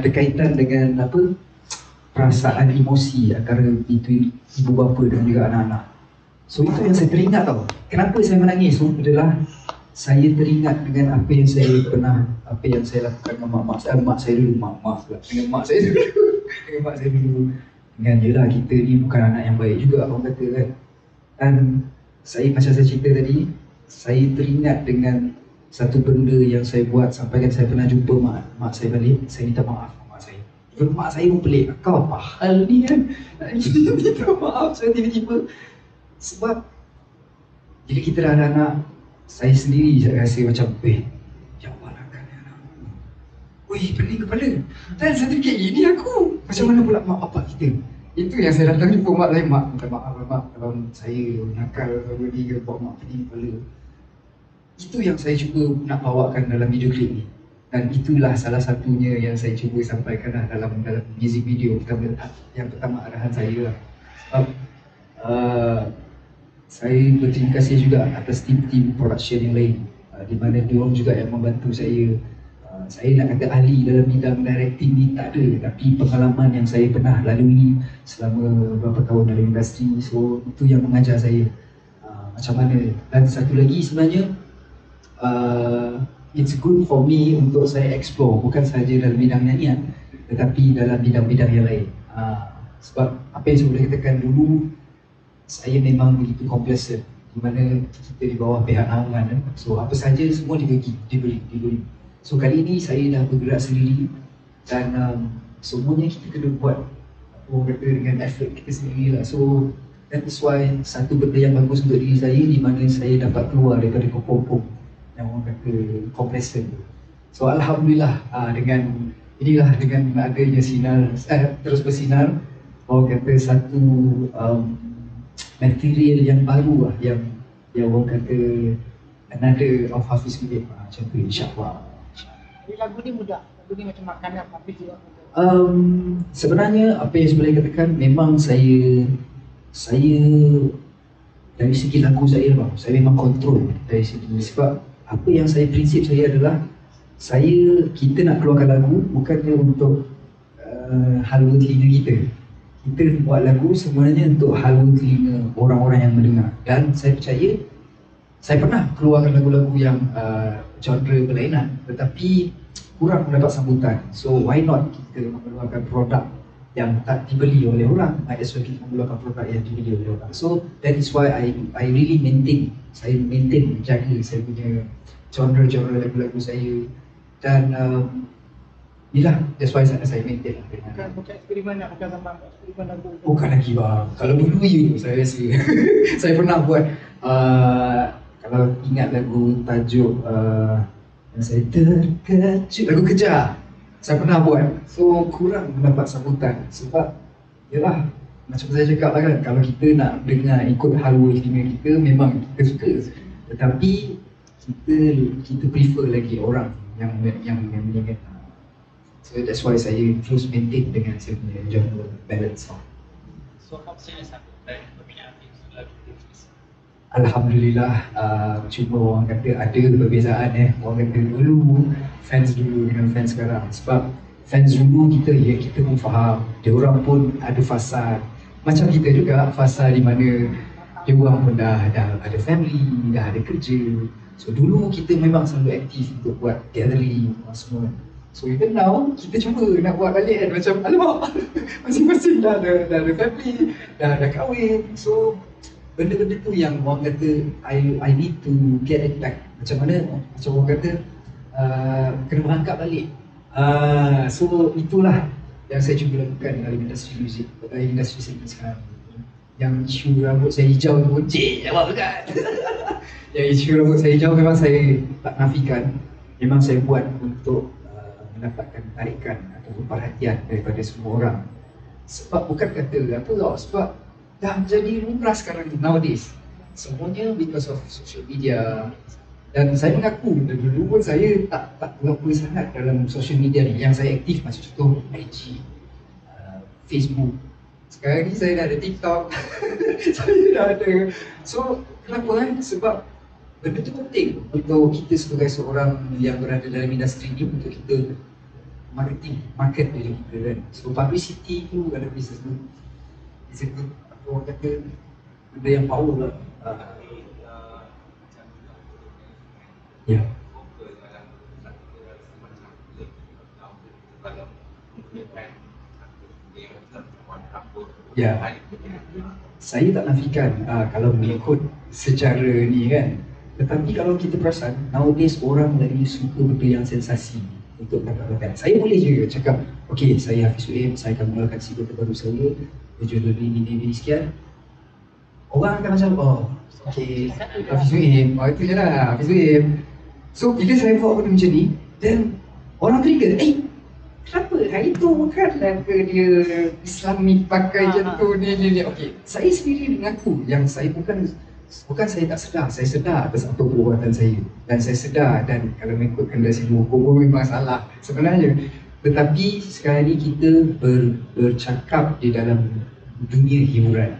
ada kaitan dengan apa, perasaan emosi antara between ibu bapa dan juga anak-anak. So itu yang saya teringat tau. Kenapa saya menangis? So adalah saya teringat dengan apa yang saya pernah, apa yang saya lakukan dengan mak saya dulu, dengan mak saya dulu dengan mak saya dulu. Dengan yelah, kita ni bukan anak yang baik juga orang kata kan. Dan saya, macam saya cerita tadi, saya teringat dengan satu benda yang saya buat sampai kan saya pernah jumpa mak saya balik, saya minta maaf mak saya. Mak saya pun pelik, kau apa hal ni kan? Minta maaf saya tiba-tiba. Sebab bila kita dah ada anak, saya sendiri saya rasa macam, ya Allah lah kan anak aku. Pening kepala. Dan saya fikir, ini aku. Macam mana pula mak bapak kita? Itu yang saya datang jumpa mak saya, mak minta maaf lah mak kalau saya nakal sama dia, buat mak pening kepala. Itu yang saya cuba nak bawakan dalam video klip ni. Dan itulah salah satunya yang saya cuba sampaikan lah dalam music video pertama, yang pertama arahan saya lah. Sebab saya berterima kasih juga atas tim-tim production yang lain, di mana diorang juga yang membantu saya. Saya nak kata ahli dalam bidang directing ni tak ada, tapi pengalaman yang saya pernah lalui selama beberapa tahun dalam industri, so itu yang mengajar saya macam mana. Dan satu lagi sebenarnya, it's good for me untuk saya explore, bukan sahaja dalam bidang nyanyian tetapi dalam bidang-bidang yang lain. Sebab apa yang saya boleh katakan, dulu saya memang begitu complacent, di mana kita di bawah pihak naungan, so apa saja semua diberi. So kali ini saya dah bergerak sendiri dan semuanya kita kena buat, orang kata, dengan effort kita sendiri lah. So that is why satu benda yang bagus untuk diri saya, di mana saya dapat keluar daripada kompom yang orang kata complacent. So alhamdulillah, dengan inilah, dengan adanya sinar, terus bersinar, orang kata satu material yang baru lah, yang orang kata another of Hafiz Philip, macam tu, insyaAllah. Jadi lagu ni mudah, lagu ni macam makanan Hafiz juga. Sebenarnya apa yang saya boleh katakan, memang saya dari segi lagu saya memang kontrol dari segi, sebab apa yang prinsip saya adalah, kita nak keluarkan lagu bukannya untuk halwa telinga kita. Kita buat lagu sebenarnya untuk halwa telinga orang-orang yang mendengar. Dan saya percaya, saya pernah keluarkan lagu-lagu yang genre berlainan tetapi kurang mendapat sambutan. So why not kita mengeluarkan produk yang tak dibeli oleh orang, might as well kita mengeluarkan produk yang dibeli oleh orang. So that is why I really menjaga saya punya genre lagu-lagu saya. Dan inilah, that's why saya maintain lah. Bukan eksperimen lah, bukan sambang eksperimen lagu. Bukan lagi bang, kalau dulu saya rasa saya pernah buat, kalau ingat lagu tajuk yang saya terkejut, lagu Kejar, saya pernah buat. So kurang mendapat sambutan sebab yalah, macam saya cakap lah kan, kalau kita nak dengar ikut halwa telinga kita, memang kita suka, tetapi kita prefer lagi orang yang menyanyi. So that's why saya terus maintain dengan saya punya genre balance song. So apa saya sambut dari peminat lagu itu? Alhamdulillah, cuma orang kata ada perbezaan orang kata fans dulu dengan fans sekarang. Sebab fans dulu kita pun faham, dia orang pun ada fasa macam kita juga, fasa di mana dia orang pun dah ada family, dah ada kerja. So dulu kita memang selalu aktif untuk buat gathering semua. So even now, kita cuba nak buat balik kan, macam alamak, masing-masing dah ada family, dah kahwin. So benda-benda tu yang orang kata I need to get it back. Macam mana? Macam orang kata kena berangkat balik. So itulah yang saya cuba lakukan dalam industri muzik, industri seni sekarang. Yang isu rambut saya hijau tu pun jawab dekat. Yang isu rambut saya hijau memang saya tak nafikan, memang saya buat untuk mendapatkan tarikan atau perhatian daripada semua orang. Sebab bukan kata apa tau, sebab dah menjadi lumrah sekarang ni, nowadays. Semuanya because of social media. Dan saya mengaku, dulu pun saya tak berapa sangat dalam social media ni. Yang saya aktif macam contoh IG, Facebook. Sekarang ni saya dah ada TikTok. Saya dah ada. So kenapa kan? Sebab benda tu penting untuk kita sebagai seorang yang berada dalam industri ni, untuk kita market diri kita kan. So publicity tu ada business tu. It's a good, apa orang kata, benda yang power lah. Ya. Ya. Saya tak nafikan kalau mengikut secara ni kan. Tetapi kalau kita perasan, nowadays orang lagi suka benda yang sensasi untuk dapatkan. Saya boleh juga cakap, okay, saya Hafiz Suhaim, saya akan mulakan single terbaru saya, berjudul ini sekian. Orang akan macam, oh, okay, Hafiz Suhaim, oh itu je lah, Hafiz Suhaim. So bila saya buat benda macam ni, then orang trigger, kenapa hari tu bukanlah ke dia Islami pakai macam tu ni. Okay, saya sendiri mengaku yang saya bukan saya tak sedar, saya sedar atas apa perbuatan saya. Dan saya sedar, dan kalau mengikutkan dari segi hukum memang salah sebenarnya. Tetapi sekarang ni kita bercakap di dalam dunia hiburan.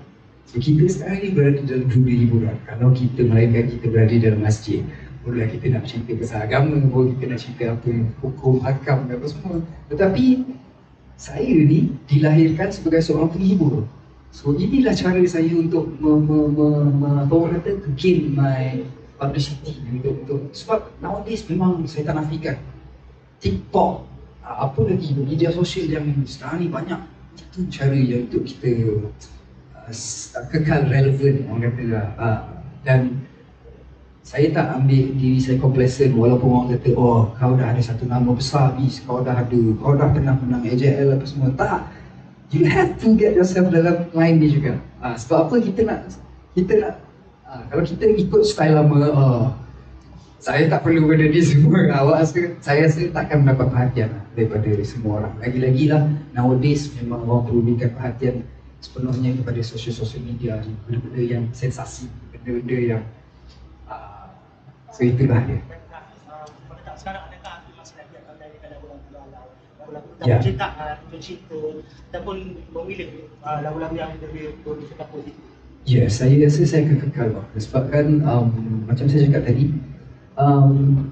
So kita sekarang ni berada dalam dunia hiburan. Kalau kita melainkan kita berada dalam masjid, boleh kita nak cerita pasal agama, boleh kita nak cerita apa hukum, hakam dan apa semua. Tetapi saya ni dilahirkan sebagai seorang penghibur. So inilah cara saya untuk orang kata to gain my publicity untuk sebab nowadays memang saya tak nafikan TikTok, apa lagi media sosial yang sekarang ni banyak, itu cara yang untuk kita kekal relevan orang kata lah. Dan saya tak ambil diri saya complacent walaupun orang kata, oh kau dah ada satu nama besar Hafiz, kau dah pernah menang AJL apa semua. Tak, you have to get yourself dalam line ni juga. Sebab apa kita nak kalau kita ikut style lama, saya tak perlu benda ni semua, saya rasa takkan mendapat perhatian daripada semua orang. Lagi-lagi lah nowadays memang orang perlu berikan perhatian sepenuhnya kepada sosial media ni, benda-benda yang sensasi, benda-benda yang so itulah dia. Pada tahap sekarang adakah Hafiz masih lagi akan menyanyikan lagu-lagu Ya. percintaan, bercinta ataupun memilih lagu-lagu yang lebih bercakap positif? Ya, saya rasa saya akan kekal sebabkan macam saya cakap tadi,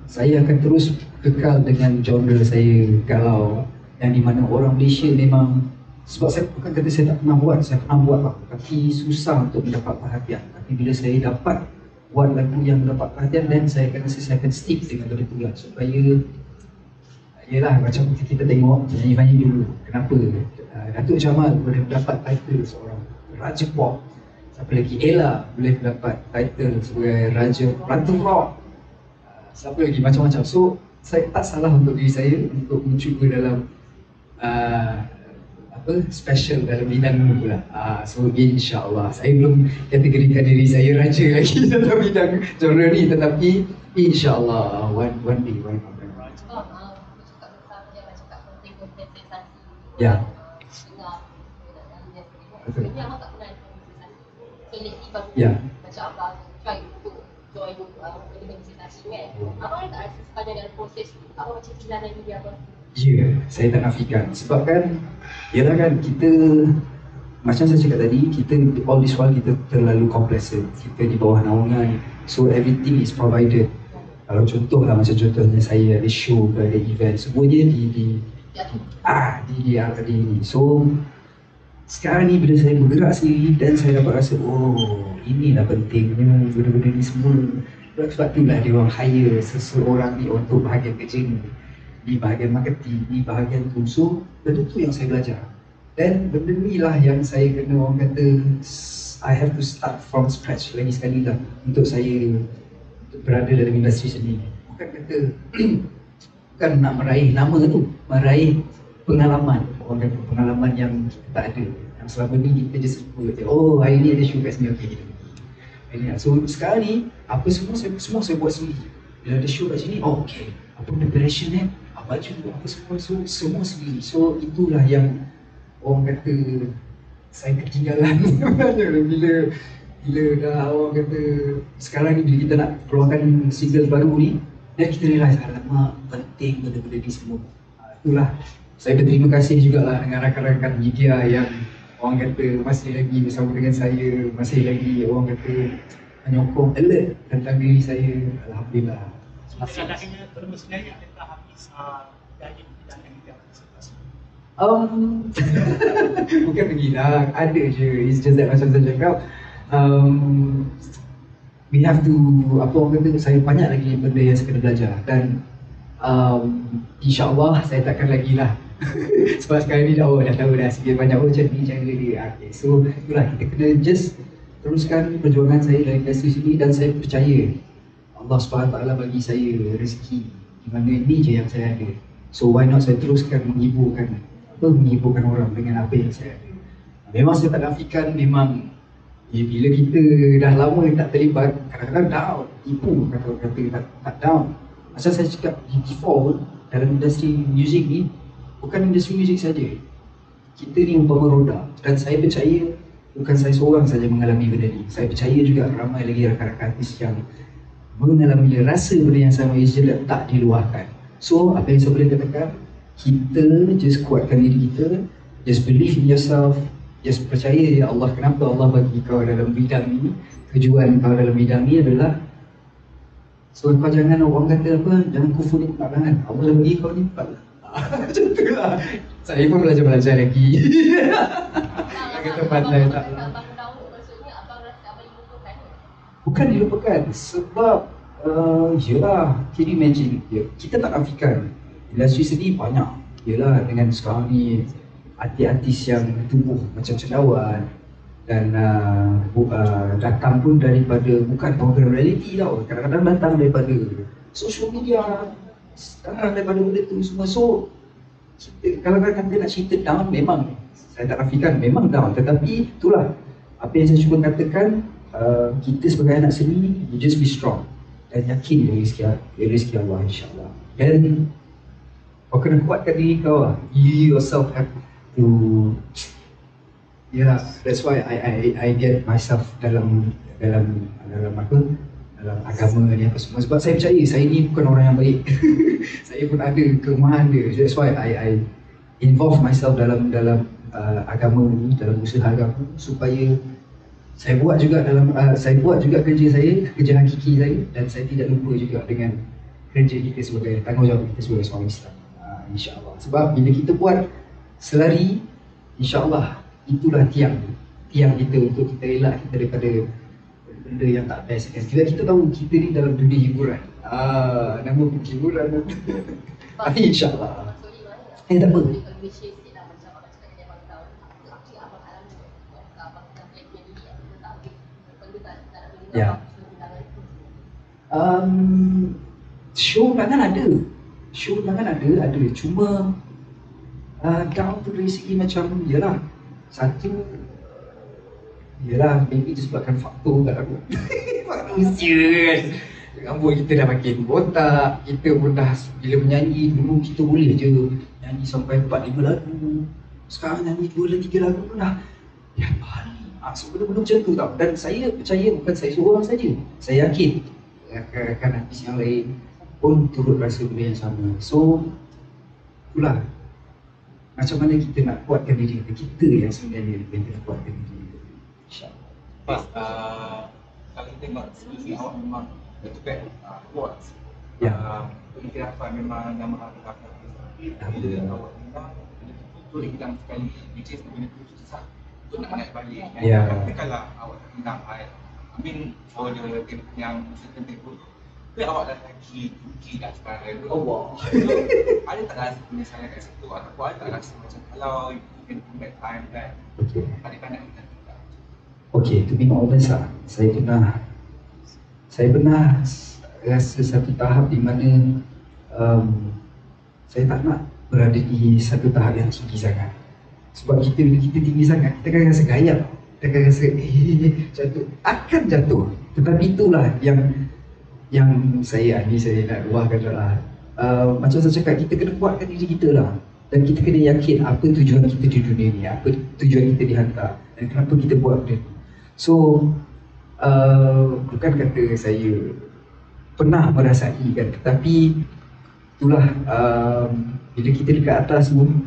saya akan terus kekal dengan genre saya galau, yang di mana orang Malaysia memang, sebab saya bukan kata saya tak pernah buat, saya pernah buat tapi susah untuk mendapat perhatian. Tapi bila saya dapat buat lagu yang mendapat perhatian, dan saya akan rasa saya akan stick dengan benda tu lah, supaya yelah macam kita tengok penyanyi dulu, kenapa Datuk Jamal boleh mendapat title seorang Raja Pop, siapa lagi, Ella boleh mendapat title sebagai Raja Ratu Rock, siapa lagi, macam-macam. So saya tak salah untuk diri saya untuk mencuba dalam special dalam bidang ni pula. So insyaAllah, saya belum kategorikan diri saya raja lagi dalam bidang genre ni, tetapi insyaAllah one day. Ya. Betul. Ya. Macam abang try untuk join organisasi kan. Abang tak rasa sepanjang dalam proses tu, abang macam kehilangan diri abang? Ya, saya tak nafikan. Sebab kan, yalah kan, kita macam saya cakap tadi, kita all this while kita terlalu complacent. Kita di bawah naungan, so everything is provided. Kalau contoh lah, macam contohnya saya ada show, ada event, semuanya di ni. So sekarang ni bila saya bergerak sendiri dan saya dapat rasa, oh inilah pentingnya benda-benda ni semua. Sebab itulah dia orang hire seseorang ni untuk bahagian kerja ni, di bahagian marketing, di bahagian tu. So benda tu yang saya belajar, dan benda ni lah yang saya kena, orang kata, I have to start from scratch lagi sekali lah untuk saya berada dalam industri seni. Bukan kata bukan nak meraih nama tu, meraih pengalaman, orang kata pengalaman yang kita tak ada, yang selama ni kita just kata, oh hari ni ada show kat sini, okay. So sekarang ni apa semua saya buat sendiri. Bila ada show kat sini, oh okay, apa preparation baju, apa semua sendiri. So itulah yang orang kata saya ketinggalan sebenarnya bila dah orang kata sekarang ni bila kita nak keluarkan single baru ni, dan kita realise alamak penting benda-benda ni semua. Itulah saya berterima kasih jugalah dengan rakan-rakan media yang orang kata masih lagi bersama dengan saya, masih lagi orang kata menyokong, alert tentang diri saya. Alhamdulillah. Sebenarnya terus sendiri adakah Hafiz yang negatif antisipasi? Bukan beginilah, ada je. It's just that macam saya cakap, we have to, apa orang kata, saya banyak lagi benda yang saya kena belajar dan InsyaAllah saya takkan lagi lah sebab sekarang ni dah tahu dah sikit banyak macam ni cara dia. Okay, so itulah, kita kena just teruskan perjuangan saya dari industri sini dan saya percaya Allah SWT bagi saya rezeki di mana ni je yang saya ada. So why not saya teruskan menghiburkan orang dengan apa yang saya ada. Memang saya tak nafikan, memang bila kita dah lama tak terlibat, kadang-kadang down, tipu kata tak down. Macam saya cakap before pun, dalam industri muzik ni, bukan industri muzik saja. Kita ni umpama roda dan saya percaya bukan saya seorang saja mengalami benda ni. Saya percaya juga ramai lagi rakan-rakan artis yang mengalami rasa benda yang sama, is just tak diluahkan. So apa yang saya boleh katakan, kita just kuatkan diri kita, just believe in yourself, just percaya ya Allah, kenapa Allah bagi kau dalam bidang ni, tujuan kau dalam bidang ni adalah so kau jangan orang kata apa, jangan kufur nikmat kan, Allah bagi kau ni empat lah. Macam tu lah. Saya pun belajar lagi. Jangan kata pandai tak lah. Maksudnya abang rasa abang dilupakan? Bukan dilupakan, sebab yelah, can you imagine, kita tak nafikan industri seni banyak. Yelah, dengan sekarang ni artis-artis yang tumbuh macam cendawan dan datang pun daripada, bukan program reality tau, kadang-kadang datang daripada social media, datang daripada benda tu semua. So kita, kalau kata nak cerita down, memang saya tak nafikan memang down, tetapi itulah apa yang saya cuba katakan, kita sebagai anak seni, you just be strong dan yakin rezeki Allah, insyaAllah. Dan kau kena kuatkan diri kau lah. You yourself have to, yeah, that's why I get myself dalam apa, dalam agama ni apa semua, sebab saya percaya saya ni bukan orang yang baik. Saya pun ada kelemahan dia. That's why I involve myself dalam agama ni, dalam usaha agama, supaya saya buat juga kerja saya, kerja hakiki saya, dan saya tidak lupa juga dengan kerja kita sebagai tanggungjawab kita sebagai seorang Islam. InsyaAllah. Sebab bila kita buat selari, InsyaAllah itulah tiang kita untuk kita elak kita daripada benda yang tak best kan. Kita tahu kita ni dalam dunia hiburan. Nama pun hiburan. Tapi InsyaAllah. Tak apa. Ya. Show undangan ada. Cuma down tu dari segi macam, maybe disebabkan faktor kat aku. Faktor usia kan. Rambut kita dah makin botak, kita pun dah, bila menyanyi dulu kita boleh je nyanyi sampai 4-5 lagu. Sekarang nyanyi 2-3 lagu pun dah balik. So benda-benda macam tu tau. Dan saya percaya bukan saya seorang saja. Saya yakin rakan artis yang lain pun turut rasa benda yang sama. So itulah, macam mana kita nak kuatkan diri kita yang sebenarnya kita nak kuatkan diri kita. InsyaAllah. Pas, kalau kita tengok sini awak memang betul-betul kuat. Mungkin apa memang nama apa bila awak memang betul hilang sekali, which is benda tu susah untuk nak naik balik. Tapi kalau awak tak hilang, I mean for the yang certain tempoh, tapi awak dah lagi tinggi dah sekarang. Allah. So, ada tak rasa penyesalan kat situ, ataupun ada tak rasa macam kalau you can put back time kan, adik-adik kita juga. Okay, to be honest lah, saya pernah rasa satu tahap di mana saya tak nak berada di satu tahap yang tinggi sangat. Sebab bila kita tinggi sangat, kita akan rasa gayap, kita akan rasa jatuh, akan jatuh. Tetapi itulah yang saya nak luahkan adalah macam saya cakap, kita kena kuatkan diri kita lah. Dan kita kena yakin apa tujuan kita di dunia ni, apa tujuan kita dihantar dan kenapa kita buat benda ni. So bukan kata saya pernah merasai kan, tetapi itulah bila kita dekat atas pun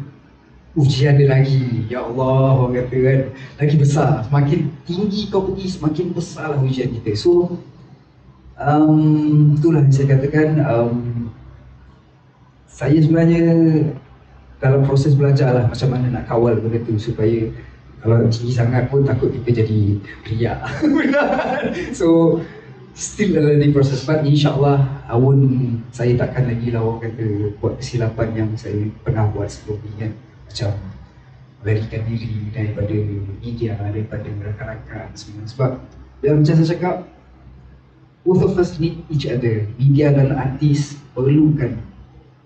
ujian dia lagi, ya Allah, orang kata kan, lagi besar. Semakin tinggi kau pergi, semakin besarlah ujian kita. So itulah yang saya katakan, saya sebenarnya dalam proses belajar lah macam mana nak kawal benda tu supaya kalau tinggi sangat pun takut kita jadi riak. So still a learning process, but insyaAllah saya takkan lagi lah orang kata buat kesilapan yang saya pernah buat sebelum ni kan, macam melarikan diri daripada media, daripada rakan-rakan semua. Sebab macam saya cakap, both of us need each other. Media dan artis perlukan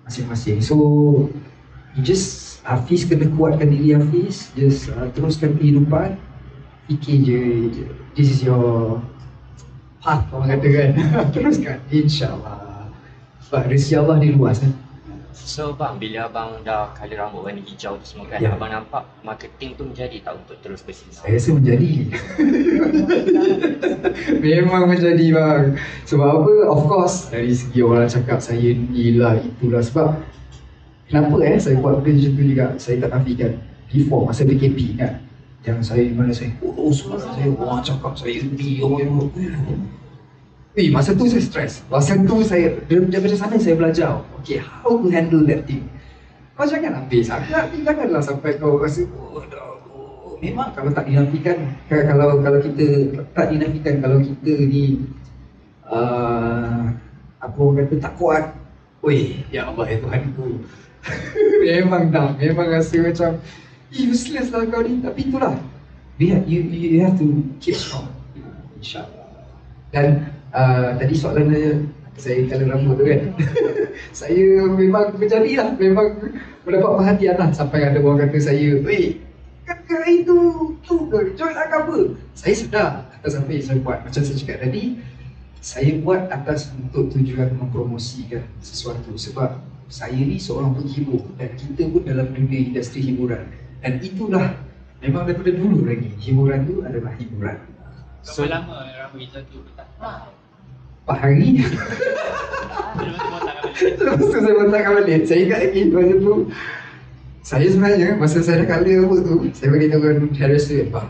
masing-masing. So you just Hafiz kena kuatkan diri Hafiz, just teruskan kehidupan, fikir je this is your path orang kata kan. Teruskan insyaAllah, sebab rezeki Allah di luas kan. So bang, bila abang dah colour rambut warna hijau tu semua kan, abang nampak marketing tu menjadi tak untuk terus bersinar? Saya rasa menjadi. Memang menjadi bang. Sebab apa? Of course dari segi orang cakap saya ni lah itulah. Sebab kenapa saya buat benda macam tu juga, saya tak nafikan. Before masa PKP kan, yang mana saya kurus, saya orang cakap saya ni orang masa tu saya stres. Masa tu saya daripada sana saya belajar, okay, how to handle that thing. Kau jangan ambil sangat, janganlah sampai kau rasa memang kalau tak dinafikan, kalau kita tak dinafikan, kalau kita ni apa orang kata tak kuat, ya Allah ya Tuhanku. memang rasa macam useless lah kau ni. Tapi itulah, you have to keep strong, insyaAllah. Dan tadi soalan saya colour rambut tu kan. Saya memang berjadilah, memang mendapat perhatian lah. Sampai ada orang kata saya, kakak itu ke, join agama. Saya sedar atas apa yang saya buat. Macam saya cakap tadi, saya buat atas untuk tujuan mempromosikan sesuatu. Sebab saya ni seorang penghibur dan kita pun dalam dunia industri hiburan. Dan itulah, memang daripada dulu lagi, hiburan tu adalah hiburan. Berapa lama rambut hijau tu tak? 4 hari. Lepas tu saya botakkan balik. Saya ingat lagi masa tu, saya sebenarnya masa saya dah colour rambut tu, saya bagi tahu kan hairdresser, bang,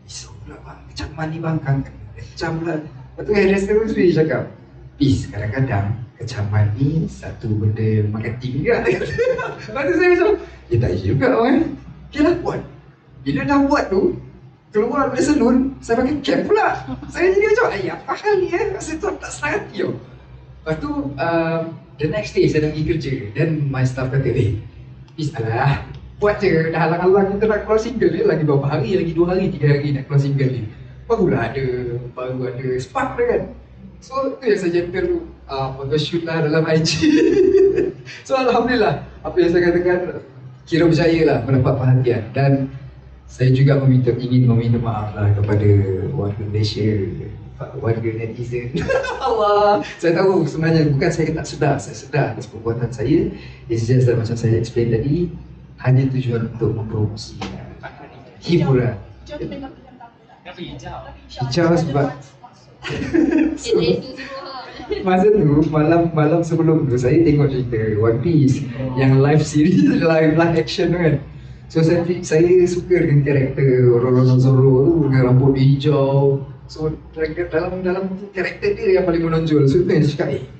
risau pula bang, kecaman ni bang, kan kecam lah. Lepas tu hairdresser tu sendiri cakap, please, kadang-kadang kecaman ni satu benda marketing juga. Lepas tu saya macam, tak juga bang. Okay lah, buat. Bila dah buat tu, keluar dari salon, saya pakai cap pula. Saya jadi macam, apa hal ni rasa tu tak senang hati tau. Lepas tu, the next day saya dah pergi kerja. Dan my staff kata, please alah, buat je. Dah halang-halang kita nak keluar single ni. Lagi berapa hari, lagi 2 hari, 3 hari nak keluar single ni. Baru ada spark dia kan. So, tu yang saya gentle tu. Photoshoot lah dalam IG. So, Alhamdulillah, apa yang saya katakan, kira berjaya lah mendapat perhatian. Dan saya juga ingin meminta maaf lah kepada warga Malaysia, warga netizen. Allah, saya tahu sebenarnya bukan saya tak sedar, saya sedar atas perbuatan saya. It's just that macam saya explain tadi, hanya tujuan untuk mempromosikan hiburan. Kenapa hijau? Hijau sebab masa tu malam sebelum tu saya tengok cerita One Piece yang live series, live action kan. So saya suka dengan karakter Roronoa Zoro tu dengan rambut hijau. So dalam karakter dia yang paling menonjol. So itu yang saya cakap,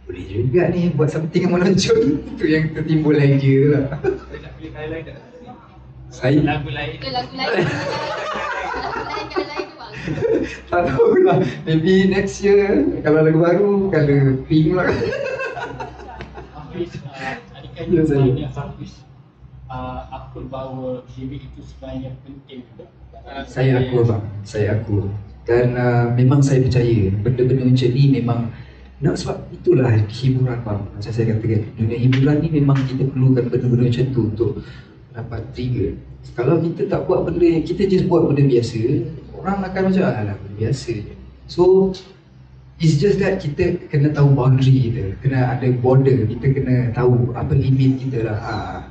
boleh juga ni buat something yang menonjol. Itu yang tertimbul idea tu lah. Saya nak pilih highlight tak? Saya Lagu lain. Lagu lain tu bang. tak tahulah. Maybe next year kalau lagu baru, kalau pink lah. Hafiz, adakah Ya, saya. jawapannya Hafiz akur bahawa gimmick itu sebenarnya penting juga? Saya akur bang, saya akur. Dan memang saya percaya benda-benda macam ni memang sebab itulah hiburan bang. Macam saya katakan, dunia hiburan ni memang kita perlukan benda-benda macam tu untuk dapat trigger. Kalau kita tak buat benda, kita just buat benda biasa, orang akan macam alah benda biasa je. So it's just that kita kena tahu boundary kita, kena ada border, kita kena tahu apa limit kita lah.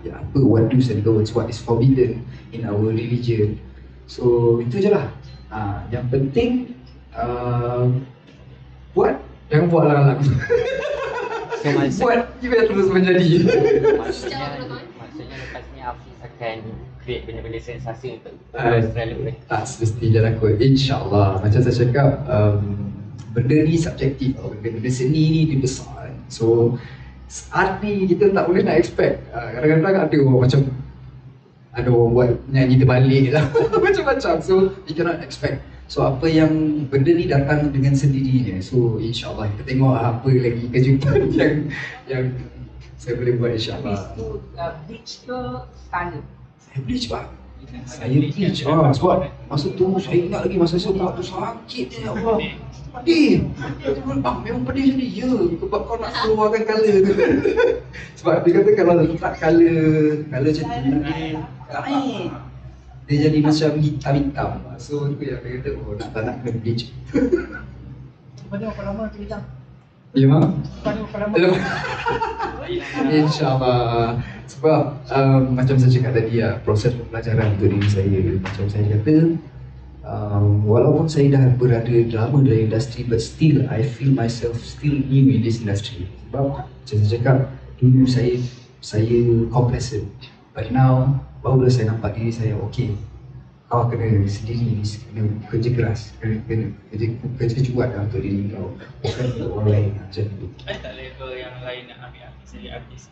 Apa what do's and don'ts, what is forbidden in our religion. So itu je lah. Yang penting buat, jangan buat alang-alang. Buat, kita terus menjadi. Maksudnya lepas ni Hafiz akan create benda-benda sensasi untuk relevant. Semestinya lah kot, insyaAllah. Macam saya cakap, benda ni subjektif tau. Benda seni ni dia besar kan. So arti kita tak boleh nak expect. Kadang-kadang ada orang macam ada orang buat nyanyi terbalik lah macam-macam, so you cannot expect. So apa yang benda ni datang dengan sendirinya, so insyaAllah kita tengok apa lagi kejutan yang saya boleh buat insyaAllah. Itu bleach ke colour? Saya bleach pak. Saya bleach sebab masa tu saya ingat lagi masa saya buat tu sakit je, ya Allah. Pedih. Bang memang pedih jadi ya, sebab kau nak keluarkan colour tu. Sebab dia kata kalau letak colour macam tu naik. Dia jadi macam hitam-hitam. So tu yang dia kata oh nak kena bleach. Pada berapa lama tu hitam? Ya mak? Pada berapa lama? InsyaAllah. Sebab macam saya cakap tadi proses pembelajaran untuk diri saya. Macam saya kata walaupun saya dah berada lama dalam industri, but still I feel myself still new in this industry. Sebab macam saya cakap dulu saya complacent, but now barulah saya nampak diri saya okay. Kau kena sendiri, kena kerja keras, kena kerja kuat untuk diri kau, bukan untuk orang lain macam tu. Ada tak level yang lain nak ambil artis jadi artis?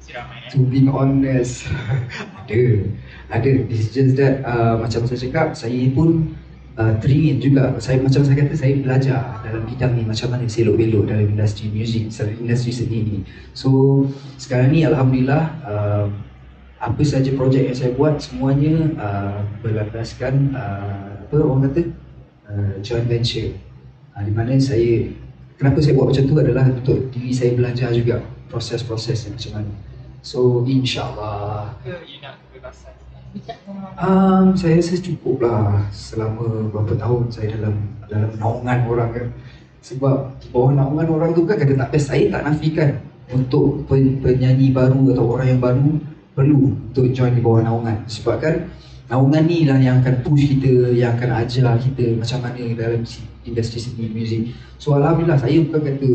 Siramai To be honest, ada. It's just that macam saya cakap, saya pun teringin juga. Macam saya kata, saya belajar dalam bidang ni macam mana selok-belok dalam industri muzik, industri seni ni. So sekarang ni alhamdulillah apa saja projek yang saya buat semuanya berlandaskan apa orang kata joint venture. Di mana kenapa saya buat macam tu adalah untuk diri saya belajar juga proses-proses yang macam mana. So insyaAllah you nak kebebasan? saya rasa cukup lah selama berapa tahun saya dalam naungan orang kan. Sebab di bawah naungan orang tu kan kata tak best, saya tak nafikan untuk penyanyi baru atau orang yang baru perlu untuk join di bawah naungan. Sebab kan naungan ni lah yang akan push kita, yang akan ajar kita macam mana dalam industri seni muzik. So alhamdulillah saya bukan kata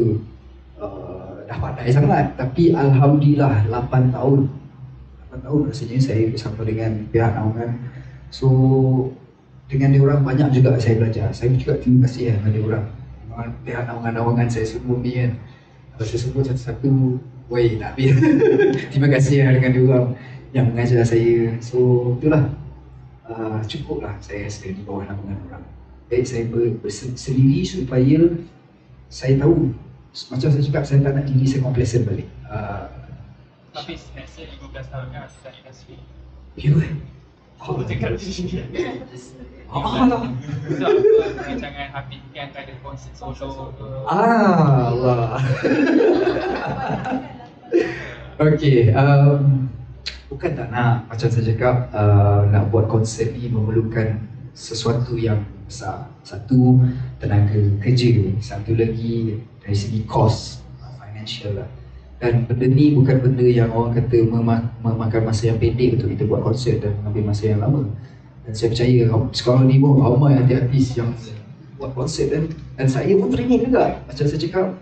dah pandai sangat, tapi alhamdulillah 8 tahun rasanya saya bersama dengan pihak naungan. So dengan diorang banyak juga saya belajar. Saya juga terima kasih dengan diorang, pihak naungan saya semua ni kan. Kalau saya sebut satu-satu, woi tak habis. Terima kasih dengan diorang yang mengajar saya. So itulah cukuplah saya rasa di bawah naungan orang. Baik saya bersendiri supaya saya tahu, macam saya cakap, saya tak nak diri saya complacent balik. Tapi next year 15 tahun kan artis industri. Ya ke? Aku cakap lah. so apa rancangan Hafiz ni akan ada konsert solo ke? Allah. Okay, bukan tak nak, macam saya cakap, nak buat konsert ni memerlukan sesuatu yang besar. Satu, tenaga kerja. Satu lagi dari segi cost, financial lah. Dan benda ni bukan benda yang orang kata memakan masa yang pendek untuk kita buat konsert dan mengambil masa yang lama. Dan saya percaya sekarang ni pun ramai artis yang buat konsert dan saya pun teringin juga. Macam saya cakap,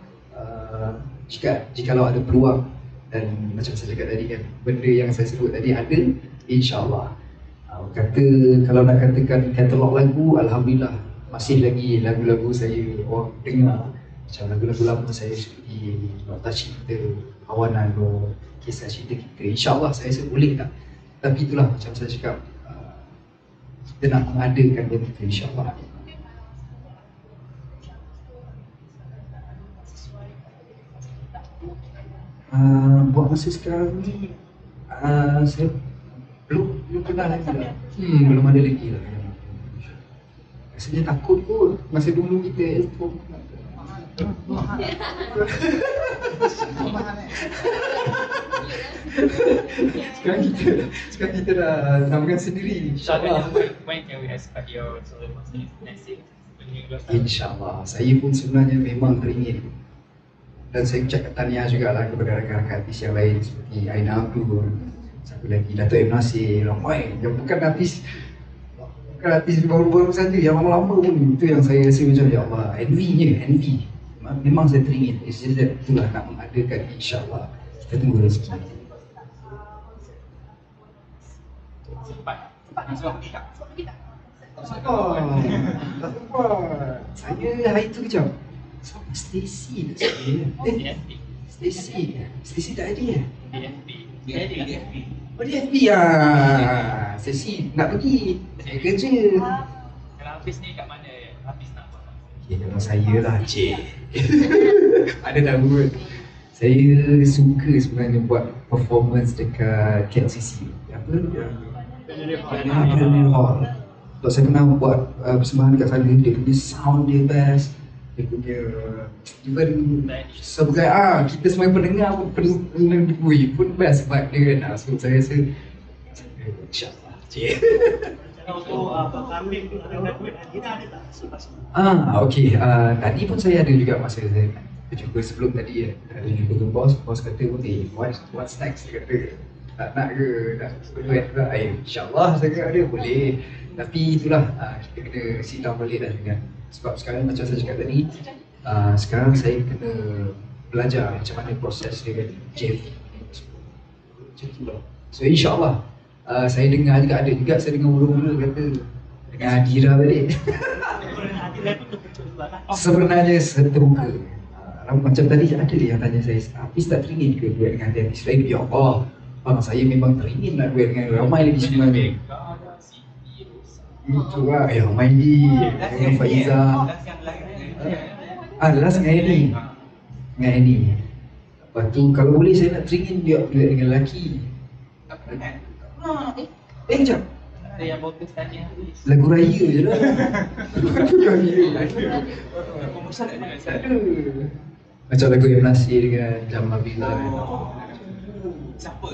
jikalau ada peluang, dan macam saya cakap tadi kan, benda yang saya sebut tadi ada, insyaAllah. Kalau nak katakan katalog lagu, alhamdulillah masih lagi lagu-lagu saya orang dengar. Macam lagu-lagu lama saya seperti Nota Cinta, Kawanan, Kisah Cinta Kita, insyaAllah saya rasa boleh tak. Tapi itulah macam saya cakap, kita nak mengadakan benda itu insyaAllah. Buat masa sekarang ni saya belum pernah lagi lah. Belum ada lagi lah. Rasanya takut kot masa dulu kita sekarang kita dah namakan sendiri, insyaAllah. When can we expect your solo concert next year? InsyaAllah. Saya pun sebenarnya memang teringin. Dan saya ucapkan tahniah juga lah kepada rakan-rakan artis yang lain seperti Aina Abdul, satu lagi Dato' M. Nasir, ramai yang bukan artis baru-baru saja, yang lama-lama pun. Itu yang saya rasa macam ya Allah, envy. Memang saya teringin. It's just that itulah nak mengadakan, insyaAllah. Kita tunggu rezeki. Sempat sebab tak Tak sempat. Saya hari tu kejap. Stacy tak saya. Stacy tak ada ya? DFP. Oh dia FB lah. Stacy nak pergi. Saya kerja. Kalau Hafiz ni kat mana Hafiz nak buat? Okay, dalam saya lah cik. Ada tahu kot. Saya suka sebenarnya buat performance dekat KLCC. Apa? Pioneer Hall. Sebab saya pernah buat persembahan kat sana. Dia punya sound dia best. Dia punya even sebagai kita sebagai pendengar pun pun best vibe dia kan. So saya rasa insyaAllah cik. Untuk kambing tu ada duit Adina ada tak? Okay. Tadi pun saya ada juga masa saya jumpa sebelum tadi ada jumpa tu bos kata pun what's next, dia kata nak ke nak duit ke insyaAllah saya kata ada boleh, tapi itulah kita kena sit down balik lah dengan, sebab sekarang macam saya cakap tadi sekarang saya kena belajar macam mana proses dia kan JV macam tu lah. So insyaAllah saya dengar juga ada juga saya dengar mula-mula kata dengan Adira balik Adina tu betul juga kan? sebenarnya seterbuka. Macam tadi ada yang tanya saya, Hafiz tak teringin ke duet dengan artis lain? Ya Allah, saya memang teringin nak duet dengan ramai lagi sebenarnya. Itu lah, Maidi, dengan Faiza. Last dengan Annie. Lepas tu kalau boleh saya nak teringin duet dengan lelaki. Sekejap. Ada yang fokus tadi Hafiz. Lagu raya je lah. Lagu raya. Promotion ada Ada. Macam lagu yang Nasir dengan Jamal Bila. Siapa?